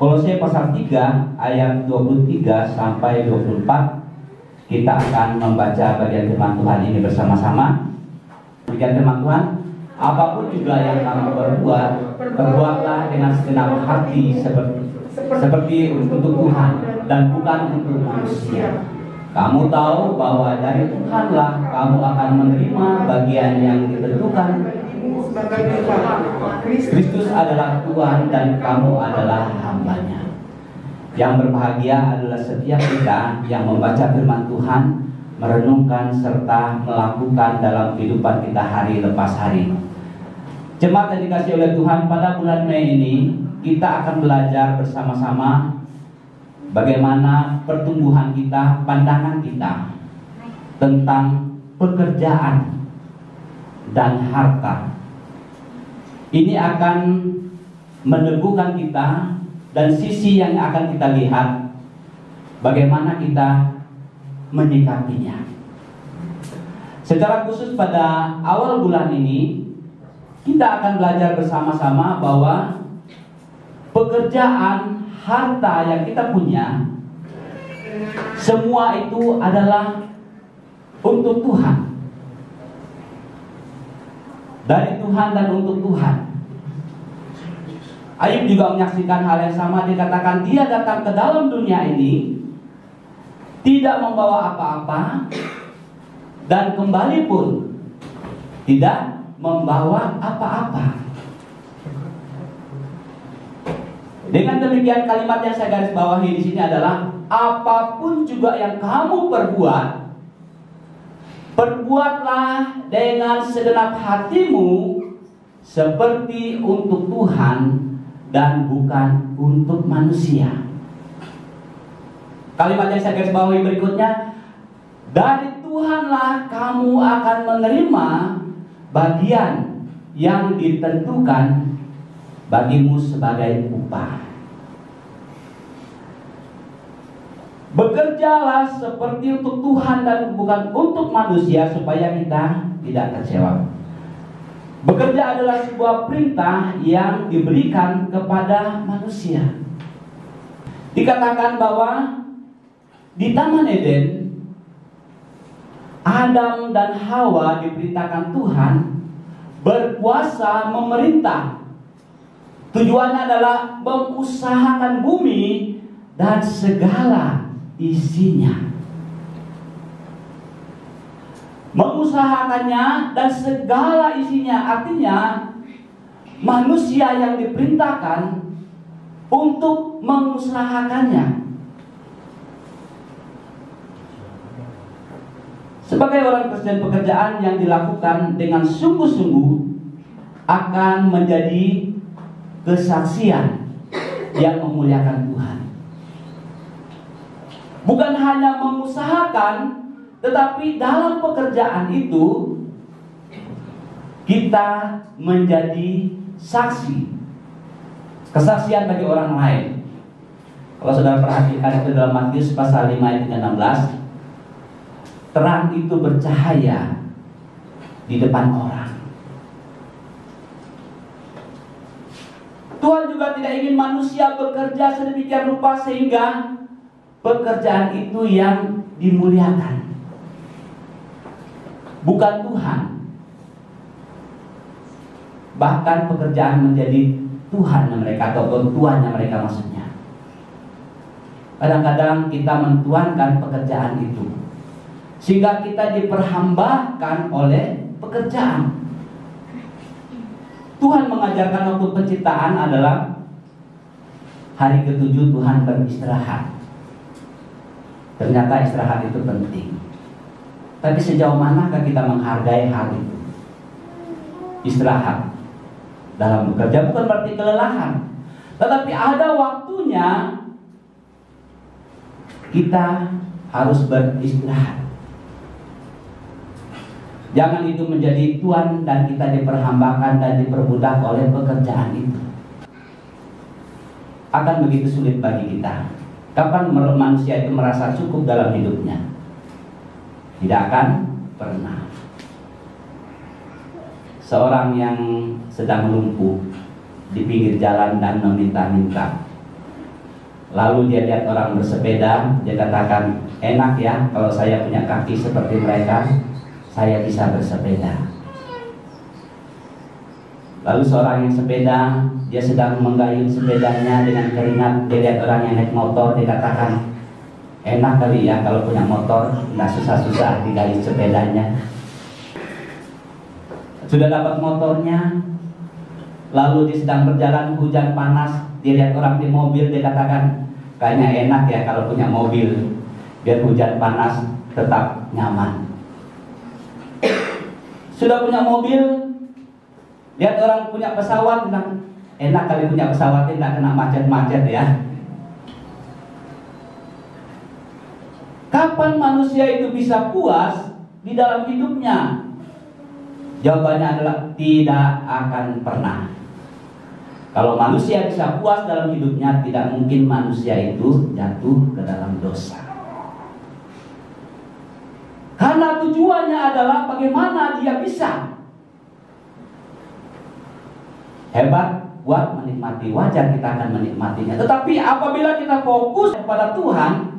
Kolose pasal 3 ayat 23 sampai 24. Kita akan membaca bagian firman Tuhan ini bersama-sama. Bagian firman Tuhan, apapun juga yang kamu perbuat, perbuatlah dengan segenap hati seperti untuk Tuhan dan bukan untuk manusia. Kamu tahu bahwa dari Tuhanlah kamu akan menerima bagian yang ditentukan. Kristus adalah Tuhan dan kamu adalah hambanya. Yang berbahagia adalah setiap kita yang membaca firman Tuhan, merenungkan serta melakukan dalam kehidupan kita hari lepas hari. Jemaat yang dikasihi oleh Tuhan, pada bulan Mei ini kita akan belajar bersama-sama bagaimana pertumbuhan kita, pandangan kita tentang pekerjaan dan harta. Ini akan meneguhkan kita dan sisi yang akan kita lihat bagaimana kita menyikapinya. Secara khusus pada awal bulan ini kita akan belajar bersama-sama bahwa pekerjaan, harta yang kita punya, semua itu adalah untuk Tuhan, dari Tuhan dan untuk Tuhan. Ayub juga menyaksikan hal yang sama. Dikatakan dia datang ke dalam dunia ini tidak membawa apa-apa dan kembali pun tidak membawa apa-apa. Dengan demikian, kalimat yang saya garis bawahi di sini adalah apapun juga yang kamu perbuat, perbuatlah dengan segenap hatimu seperti untuk Tuhan dan bukan untuk manusia. Kalimat yang saya garis bawahi berikutnya, dari Tuhanlah kamu akan menerima bagian yang ditentukan bagimu sebagai upah. Bekerjalah seperti untuk Tuhan dan bukan untuk manusia supaya kita tidak kecewa. Bekerja adalah sebuah perintah yang diberikan kepada manusia. Dikatakan bahwa di Taman Eden, Adam dan Hawa diperintahkan Tuhan berkuasa memerintah. Tujuannya adalah mengusahakan bumi dan segala isinya. Mengusahakannya dan segala isinya artinya manusia yang diperintahkan untuk mengusahakannya. Sebagai orang Kristen, pekerjaan yang dilakukan dengan sungguh-sungguh akan menjadi kesaksian yang memuliakan Tuhan. Bukan hanya mengusahakan, tetapi dalam pekerjaan itu kita menjadi saksi, kesaksian bagi orang lain. Kalau saudara perhatikan itu dalam Matius pasal 5 ayat 16, terang itu bercahaya di depan orang. Tuhan juga tidak ingin manusia bekerja sedemikian rupa sehingga pekerjaan itu yang dimuliakan, bukan Tuhan. Bahkan pekerjaan menjadi Tuhan mereka ataupun tuannya mereka maksudnya. Kadang-kadang kita mentuankan pekerjaan itu sehingga kita diperhambakan oleh pekerjaan. Tuhan mengajarkan waktu penciptaan adalah hari ke-7 Tuhan beristirahat. Ternyata istirahat itu penting. Tapi sejauh manakah kita menghargai hal itu? Istirahat dalam bekerja bukan berarti kelelahan, tetapi ada waktunya kita harus beristirahat. Jangan itu menjadi tuan dan kita diperhambakan dan diperbudak oleh pekerjaan itu. Akan begitu sulit bagi kita. Kapan manusia itu merasa cukup dalam hidupnya? Tidak akan pernah. Seorang yang sedang lumpuh di pinggir jalan dan meminta-minta, Lalu dia lihat orang bersepeda, dia katakan, enak ya kalau saya punya kaki seperti mereka, saya bisa bersepeda. Lalu seorang yang sepeda, dia sedang menggayung sepedanya dengan keringat, dia lihat orang yang naik motor, dia katakan, enak kali ya kalau punya motor, nggak susah-susah digayung sepedanya. Sudah dapat motornya, lalu dia sedang berjalan, hujan panas, dia lihat orang di mobil, dia katakan, kayaknya enak ya kalau punya mobil, biar hujan panas tetap nyaman. Sudah punya mobil, lihat orang punya pesawat, bilang, enak kali punya pesawat, nggak kena macet-macet ya. Kapan manusia itu bisa puas di dalam hidupnya? Jawabannya adalah tidak akan pernah. Kalau manusia bisa puas dalam hidupnya, tidak mungkin manusia itu jatuh ke dalam dosa. Karena tujuannya adalah bagaimana dia bisa hebat, kuat, menikmati. Wajar kita akan menikmatinya. Tetapi apabila kita fokus kepada Tuhan,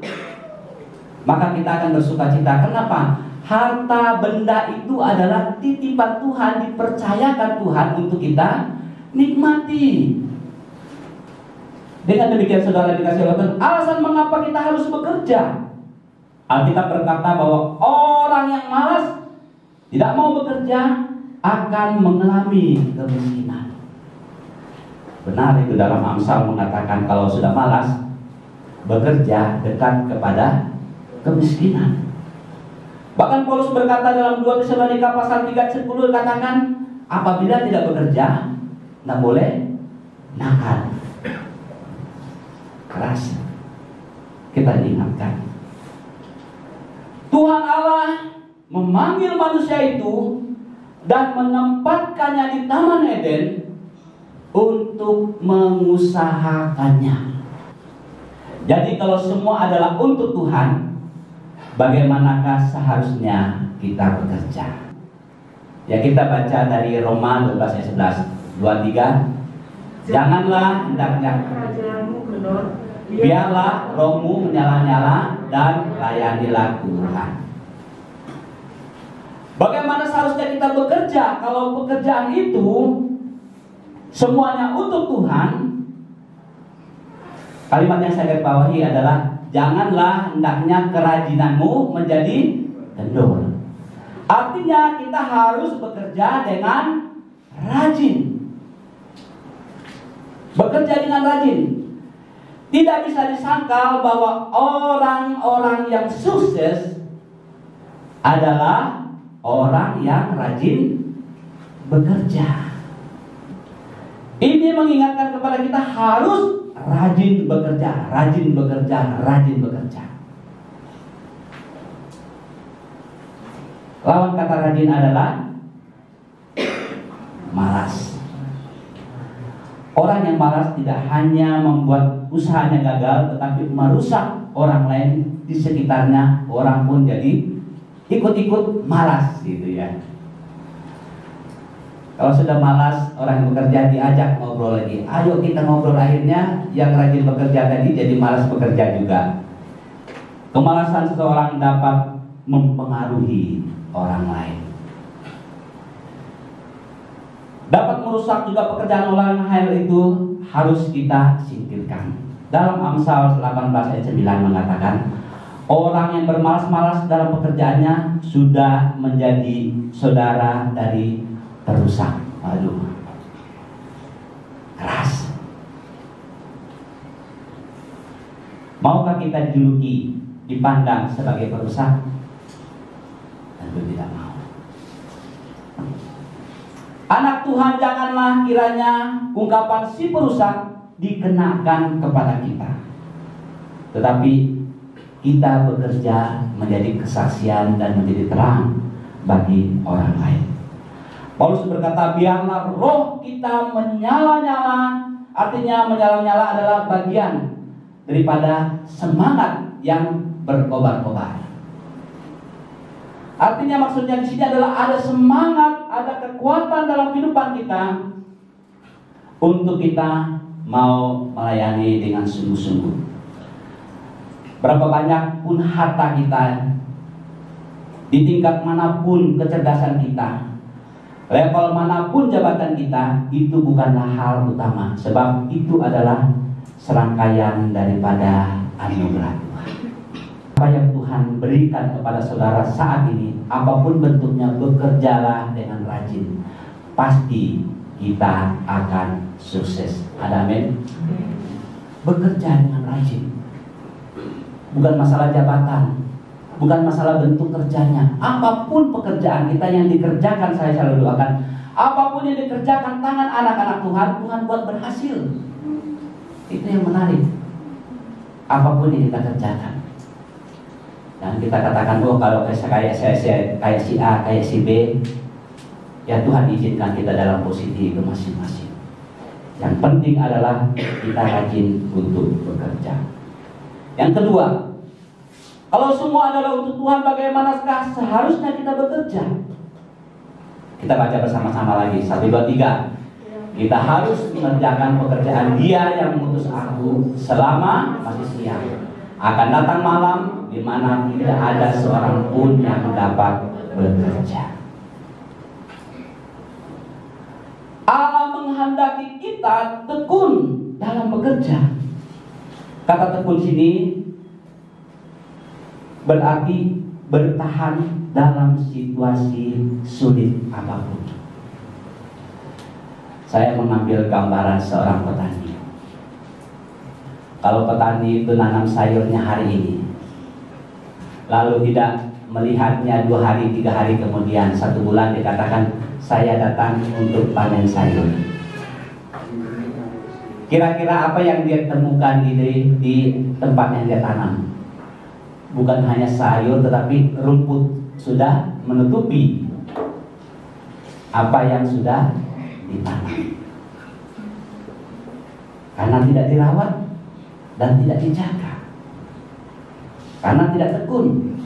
maka kita akan bersuka cita. Kenapa? Harta benda itu adalah titipan Tuhan, dipercayakan Tuhan untuk kita nikmati. Dengan demikian saudara dikasih oleh Tuhan, alasan mengapa kita harus bekerja. Alkitab berkata bahwa orang yang malas, tidak mau bekerja, akan mengalami kemiskinan. Benar itu, dalam Amsal mengatakan kalau sudah malas bekerja, dekat kepada kemiskinan. Bahkan Paulus berkata dalam 2 Tesalonika pasal 3:10, katakan, apabila tidak bekerja, tidak boleh nakal. Keras. Kita diingatkan, Tuhan Allah memanggil manusia itu dan menempatkannya di Taman Eden untuk mengusahakannya. Jadi kalau semua adalah untuk Tuhan, bagaimanakah seharusnya kita bekerja? Ya, kita baca dari Roma 12 ayat 11, 23. Janganlah hendaknya biarlah rohmu menyala-nyala dan layanilah Tuhan. Bagaimana seharusnya kita bekerja kalau pekerjaan itu semuanya untuk Tuhan? Kalimat yang saya garis bawahi adalah, janganlah hendaknya kerajinanmu menjadi kendor. Artinya kita harus bekerja dengan rajin. Bekerja dengan rajin. Tidak bisa disangkal bahwa orang-orang yang sukses adalah orang yang rajin bekerja. Ini mengingatkan kepada kita harus rajin bekerja, rajin bekerja, rajin bekerja. Lawan kata rajin adalah malas. Orang yang malas tidak hanya membuat usahanya gagal, tetapi merusak orang lain di sekitarnya. Orang pun jadi ikut-ikut malas gitu ya. Kalau sudah malas, orang yang bekerja diajak ngobrol lagi. Ayo kita ngobrol, akhirnya yang rajin bekerja tadi jadi malas bekerja juga. Kemalasan seseorang dapat mempengaruhi orang lain. Dapat merusak juga pekerjaan orang lain, itu harus kita singkirkan. Dalam Amsal 18 ayat 9 mengatakan, orang yang bermalas-malas dalam pekerjaannya sudah menjadi saudara dari perusak. Aduh, keras. Maukah kita dijuluki, dipandang sebagai perusak? Tentu tidak mau. Anak Tuhan, janganlah kiranya ungkapan si perusak dikenakan kepada kita, tetapi kita bekerja menjadi kesaksian dan menjadi terang bagi orang lain. Paulus berkata, biarlah roh kita menyala-nyala. Artinya menyala-nyala adalah bagian daripada semangat yang berkobar-kobar. Artinya maksudnya di sini adalah ada semangat, ada kekuatan dalam kehidupan kita untuk kita mau melayani dengan sungguh-sungguh. berapa banyak pun harta kita, di tingkat manapun kecerdasan kita, level manapun jabatan kita, itu bukanlah hal utama, sebab itu adalah serangkaian daripada anugerah Tuhan. Apa yang Tuhan berikan kepada saudara saat ini, apapun bentuknya, bekerjalah dengan rajin. Pasti kita akan sukses. Ada amin? Bekerja dengan rajin. Bukan masalah jabatan, bukan masalah bentuk kerjanya. Apapun pekerjaan kita yang dikerjakan, saya selalu doakan, apapun yang dikerjakan tangan anak-anak Tuhan, Tuhan buat berhasil. Itu yang menarik. Apapun yang kita kerjakan, dan kita katakan, oh kalau kayak si A, kayak si B, ya Tuhan izinkan kita dalam posisi itu masing-masing. Yang penting adalah kita rajin untuk bekerja. Yang kedua, kalau semua adalah untuk Tuhan, bagaimanakah seharusnya kita bekerja? Kita baca bersama-sama lagi, 1, 2, 3. Kita harus mengerjakan pekerjaan Dia yang mengutus aku selama masih siang. Akan datang malam di mana tidak ada seorang pun yang dapat bekerja. Allah menghendaki kita tekun dalam bekerja. Kata tekun sini berarti bertahan dalam situasi sulit apapun. Saya mengambil gambaran seorang petani. Kalau petani itu nanam sayurnya hari ini, lalu tidak melihatnya 2 hari, 3 hari kemudian, 1 bulan dikatakan, saya datang untuk panen sayur. Kira-kira apa yang dia temukan di tempat yang dia tanam? Bukan hanya sayur, tetapi rumput sudah menutupi apa yang sudah ditanam. Karena tidak dirawat dan tidak dijaga, karena tidak tekun.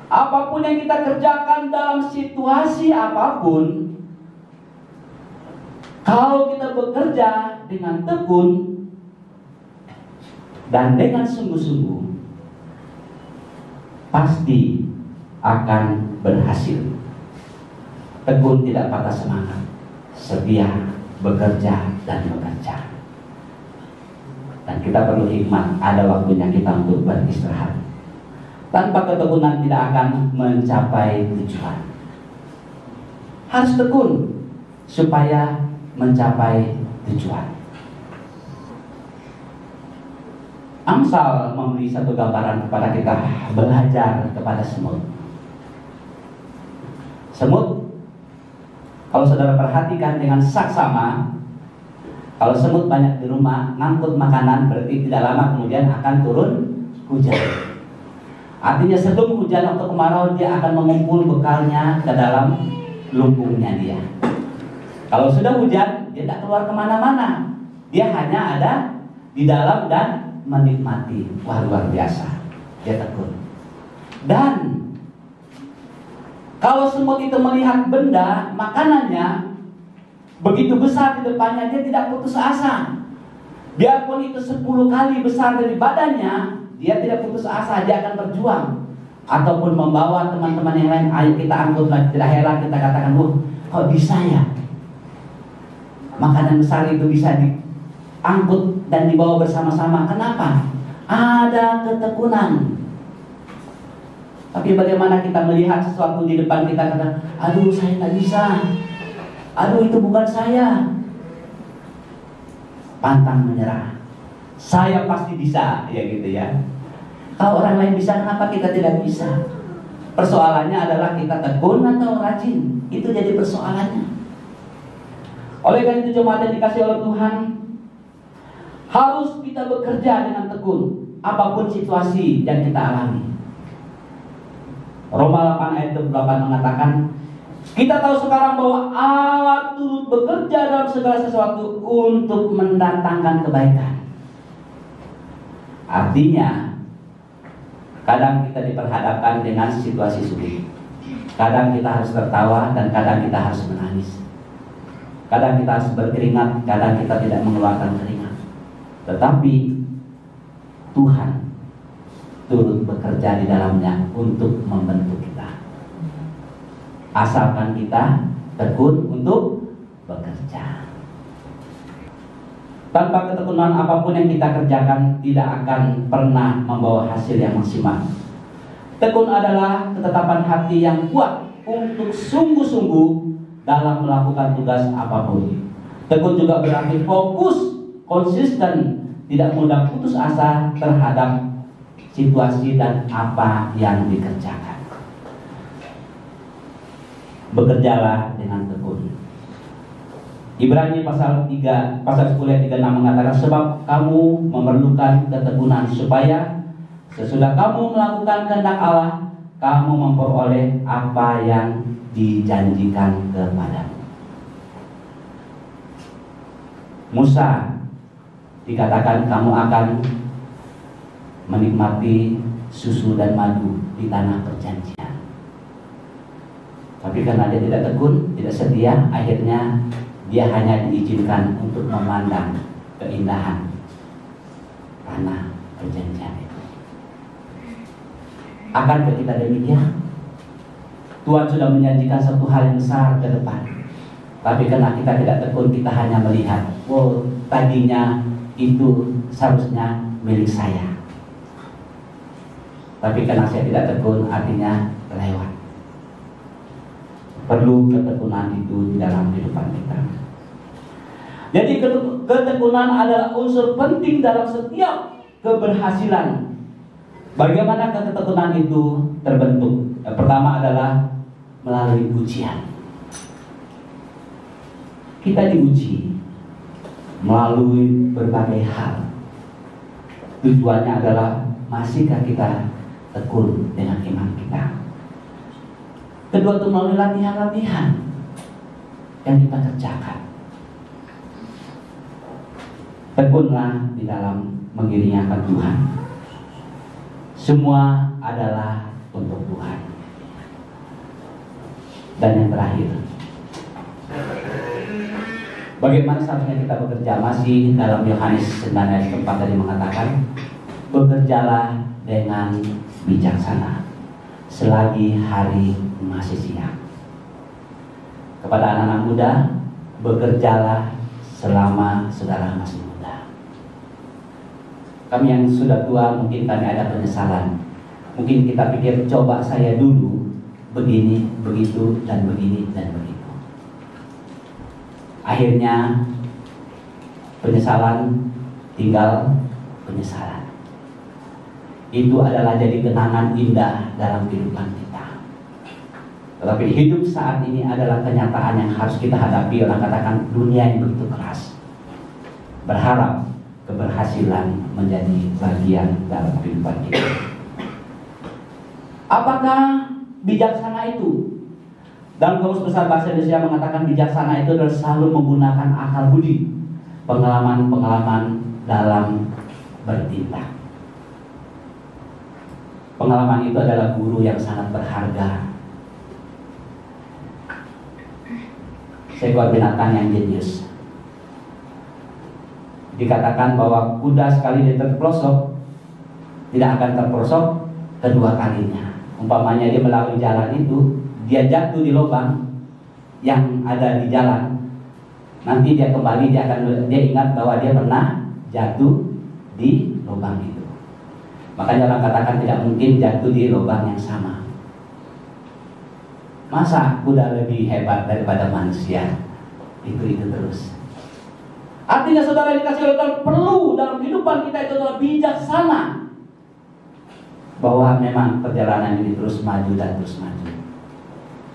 Apapun yang kita kerjakan dalam situasi apapun, kalau kita bekerja dengan tekun dan dengan sungguh-sungguh, pasti akan berhasil. Tekun tidak patah semangat, setia bekerja dan bekerja. Dan kita perlu hikmat, ada waktunya kita untuk beristirahat. Tanpa ketekunan tidak akan mencapai tujuan. Harus tekun supaya mencapai tujuan. Amsal memberi satu gambaran kepada kita, belajar kepada semut. Semut, kalau saudara perhatikan dengan saksama, kalau semut banyak di rumah, ngangkut makanan, berarti tidak lama kemudian akan turun hujan. Artinya sebelum hujan atau kemarau, dia akan mengumpul bekalnya ke dalam lumbungnya dia. Kalau sudah hujan, dia tidak keluar kemana-mana. Dia hanya ada di dalam dan menikmati. Wah, luar biasa. Dia tekun. Dan kalau semut itu melihat benda, makanannya begitu besar di depannya, dia tidak putus asa. Biarpun itu 10 kali besar dari badannya, dia tidak putus asa, dia akan berjuang. Ataupun membawa teman-teman yang lain, ayo kita angkut. Tidak heran kita katakan, kok bisa ya makanan besar itu bisa diangkut dan dibawa bersama-sama. Kenapa? Ada ketekunan. Tapi bagaimana kita melihat sesuatu di depan kita, kata, aduh saya nggak bisa, aduh itu bukan saya. Pantang menyerah. Saya pasti bisa, ya gitu ya. Kalau orang lain bisa, kenapa kita tidak bisa? Persoalannya adalah kita tekun atau rajin. Itu jadi persoalannya. Oleh karena itu, jemaat yang dikasih oleh Tuhan, harus kita bekerja dengan tekun apapun situasi yang kita alami. Roma 8 ayat 28 mengatakan, kita tahu sekarang bahwa Allah turut bekerja dalam segala sesuatu untuk mendatangkan kebaikan. Artinya, kadang kita diperhadapkan dengan situasi sulit. Kadang kita harus tertawa dan kadang kita harus menangis. Kadang kita harus berkeringat, kadang kita tidak mengeluarkan keringat. Tetapi Tuhan turut bekerja di dalamnya untuk membentuk kita. Asalkan kita tekun untuk bekerja. Tanpa ketekunan apapun yang kita kerjakan tidak akan pernah membawa hasil yang maksimal. Tekun adalah ketetapan hati yang kuat untuk sungguh-sungguh dalam melakukan tugas apapun. Tekun juga berarti fokus, konsisten, tidak mudah putus asa terhadap situasi dan apa yang dikerjakan. Bekerjalah dengan tekun. Ibrani pasal 10 ayat 36 mengatakan, sebab kamu memerlukan ketekunan supaya sesudah kamu melakukan kehendak Allah, kamu memperoleh apa yang dijanjikan kepadamu. Musa dikatakan kamu akan menikmati susu dan madu di tanah perjanjian. Tapi karena dia tidak tekun, tidak setia, akhirnya dia hanya diizinkan untuk memandang keindahan tanah perjanjian itu. Akankah kita demikian? Tuhan sudah menjanjikan satu hal yang besar ke depan, tapi karena kita tidak tekun, kita hanya melihat, oh tadinya itu seharusnya milik saya, tapi karena saya tidak tekun, artinya lewat. Perlu ketekunan itu di dalam kehidupan kita. Jadi ketekunan adalah unsur penting dalam setiap keberhasilan. Bagaimana ketekunan itu terbentuk? Yang pertama adalah melalui ujian. Kita diuji melalui berbagai hal. Tujuannya adalah masihkah kita tekun dengan iman kita. Kedua, itu melalui latihan-latihan yang kita kerjakan. Tekunlah di dalam mengiringi akan Tuhan. Semua adalah untuk Tuhan. Dan yang terakhir, bagaimana seharusnya kita bekerja? Masih dalam Yohanes 9 ayat 4 tadi mengatakan, bekerjalah dengan bijaksana selagi hari masih siang. Kepada anak-anak muda, bekerjalah selama saudara masih muda. Kami yang sudah tua mungkin kami ada penyesalan. Mungkin kita pikir, coba saya dulu begini, begitu, dan begini, dan begitu. Akhirnya penyesalan tinggal penyesalan. Itu adalah jadi kenangan indah dalam kehidupan kita. Tetapi hidup saat ini adalah kenyataan yang harus kita hadapi. Orang katakan dunia yang begitu keras. Berharap keberhasilan menjadi bagian dalam kehidupan kita. Apakah bijaksana itu? Dalam Kamus Besar Bahasa Indonesia mengatakan bijaksana itu adalah selalu menggunakan akal budi, pengalaman-pengalaman dalam bertindak. Pengalaman itu adalah guru yang sangat berharga. Seekor binatang yang jenius. Dikatakan bahwa kuda sekali dia terpelosok, tidak akan terperosok kedua kalinya. Umpamanya dia melalui jalan itu, dia jatuh di lubang yang ada di jalan. Nanti dia kembali, dia ingat bahwa dia pernah jatuh di lubang itu. Makanya orang katakan tidak mungkin jatuh di lubang yang sama. Masa kuda lebih hebat daripada manusia? Itu terus. Artinya saudara dikasih oleh Tuhan, perlu dalam kehidupan kita itu adalah bijaksana. Bahwa memang perjalanan ini terus maju dan terus maju.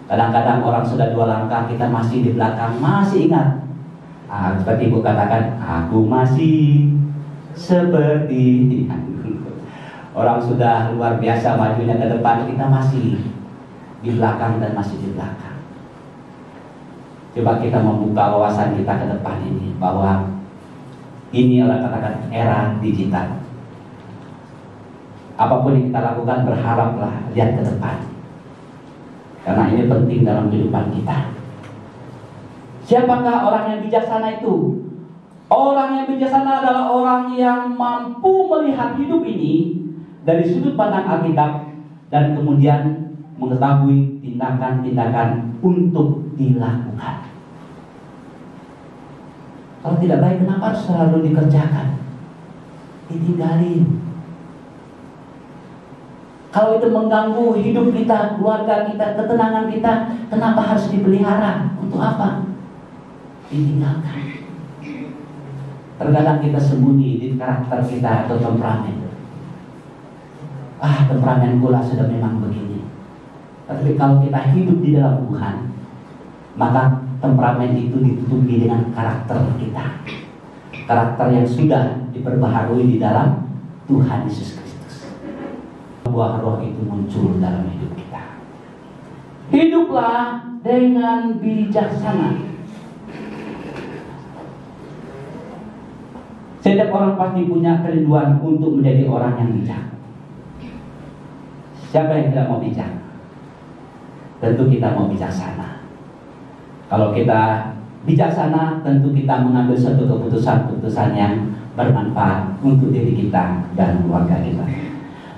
Kadang-kadang orang sudah 2 langkah, kita masih di belakang, masih ingat. Seperti ibu katakan, aku masih seperti orang sudah luar biasa majunya ke depan, kita masih di belakang dan masih di belakang. Coba kita membuka wawasan kita ke depan ini, bahwa ini orang katakan era digital. Apapun yang kita lakukan, berharaplah lihat ke depan, karena ini penting dalam kehidupan kita. Siapakah orang yang bijaksana itu? Orang yang bijaksana adalah orang yang mampu melihat hidup ini dari sudut pandang Alkitab dan kemudian mengetahui tindakan-tindakan untuk dilakukan. Kalau tidak baik, kenapa harus selalu dikerjakan? Ditinggalin. Kalau itu mengganggu hidup kita, keluarga kita, ketenangan kita, kenapa harus dipelihara? Untuk apa? Ditinggalkan. Terkadang kita sembunyi di karakter kita atau temperamen. Temperamen gula sudah memang begini. Tapi kalau kita hidup di dalam Tuhan, maka temperamen itu ditutupi dengan karakter kita. Karakter yang sudah diperbaharui di dalam Tuhan Yesus Kristus. Buah roh itu muncul dalam hidup kita. Hiduplah dengan bijaksana. Setiap orang pasti punya kerinduan untuk menjadi orang yang bijak. Siapa yang tidak mau bijak? Tentu kita mau bijaksana. Kalau kita bijaksana, tentu kita mengambil suatu keputusan-keputusan yang bermanfaat untuk diri kita dan keluarga kita.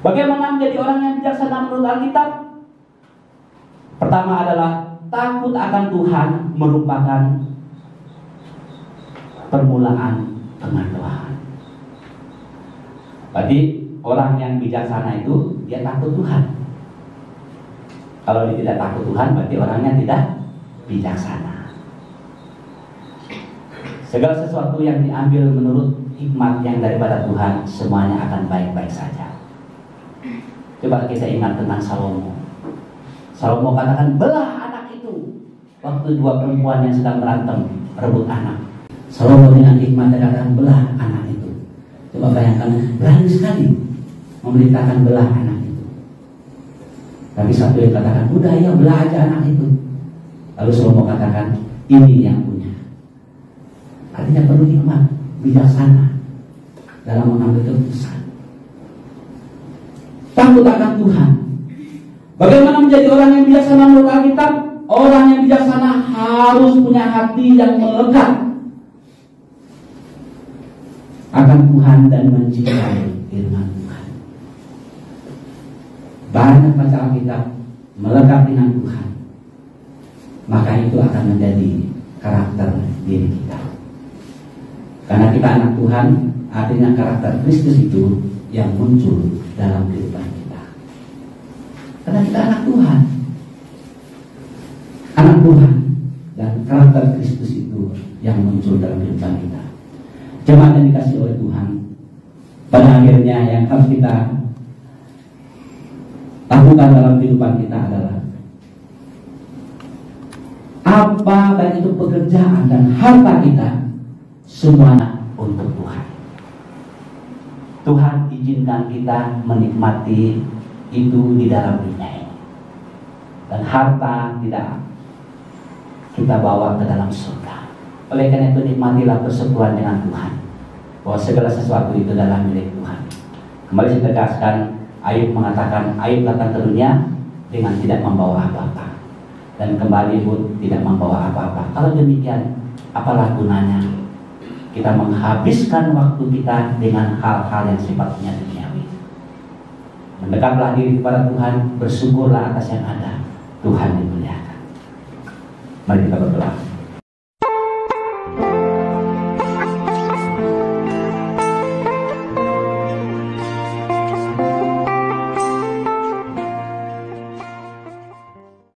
Bagaimana menjadi orang yang bijaksana menurut Alkitab? Pertama adalah takut akan Tuhan merupakan permulaan pengetahuan. Berarti orang yang bijaksana itu dia takut Tuhan. Kalau dia tidak takut Tuhan, berarti orangnya tidak bijaksana. Segala sesuatu yang diambil menurut hikmat yang daripada Tuhan, semuanya akan baik-baik saja. Coba kita ingat tentang Salomo. Salomo katakan, belah anak itu. Waktu dua perempuan yang sedang berantem rebut anak, Salomo dengan hikmat katakan, belah anak itu. Coba bayangkan, berani sekali memerintahkan belah anak itu. Tapi satu yang katakan, udah ya belah aja anak itu. Lalu Salomo katakan, ini yang punya. Artinya perlu hikmat, bijaksana dalam mengambil keputusan. Takut akan Tuhan. Bagaimana menjadi orang yang bijaksana menurut Alkitab? Orang yang bijaksana harus punya hati yang melekat akan Tuhan dan mencintai firman Tuhan. Banyak baca Alkitab, melekat dengan Tuhan, maka itu akan menjadi karakter diri kita. Karena kita anak Tuhan, artinya karakter Kristus itu yang muncul dalam kehidupan kita. Karena kita anak Tuhan, dan karakter Kristus itu yang muncul dalam kehidupan kita. Jemaat yang dikasih oleh Tuhan, pada akhirnya yang harus kita lakukan dalam kehidupan kita adalah apa baik itu pekerjaan dan harta kita, semuanya untuk Tuhan. Tuhan izinkan kita menikmati itu di dalam dunia ini, dan harta tidak kita bawa ke dalam surga. Oleh karena itu nikmatilah persekutuan dengan Tuhan, bahwa segala sesuatu itu adalah milik Tuhan. Kembali saya tegaskan, Ayub mengatakan, Ayub datang ke dunia dengan tidak membawa apa-apa, dan kembali pun tidak membawa apa-apa. Kalau demikian, apalah gunanya kita menghabiskan waktu kita dengan hal-hal yang sifatnya duniawi? Mendekatlah diri kepada Tuhan, bersyukurlah atas yang ada. Tuhan dimuliakan. Mari kita berdoa.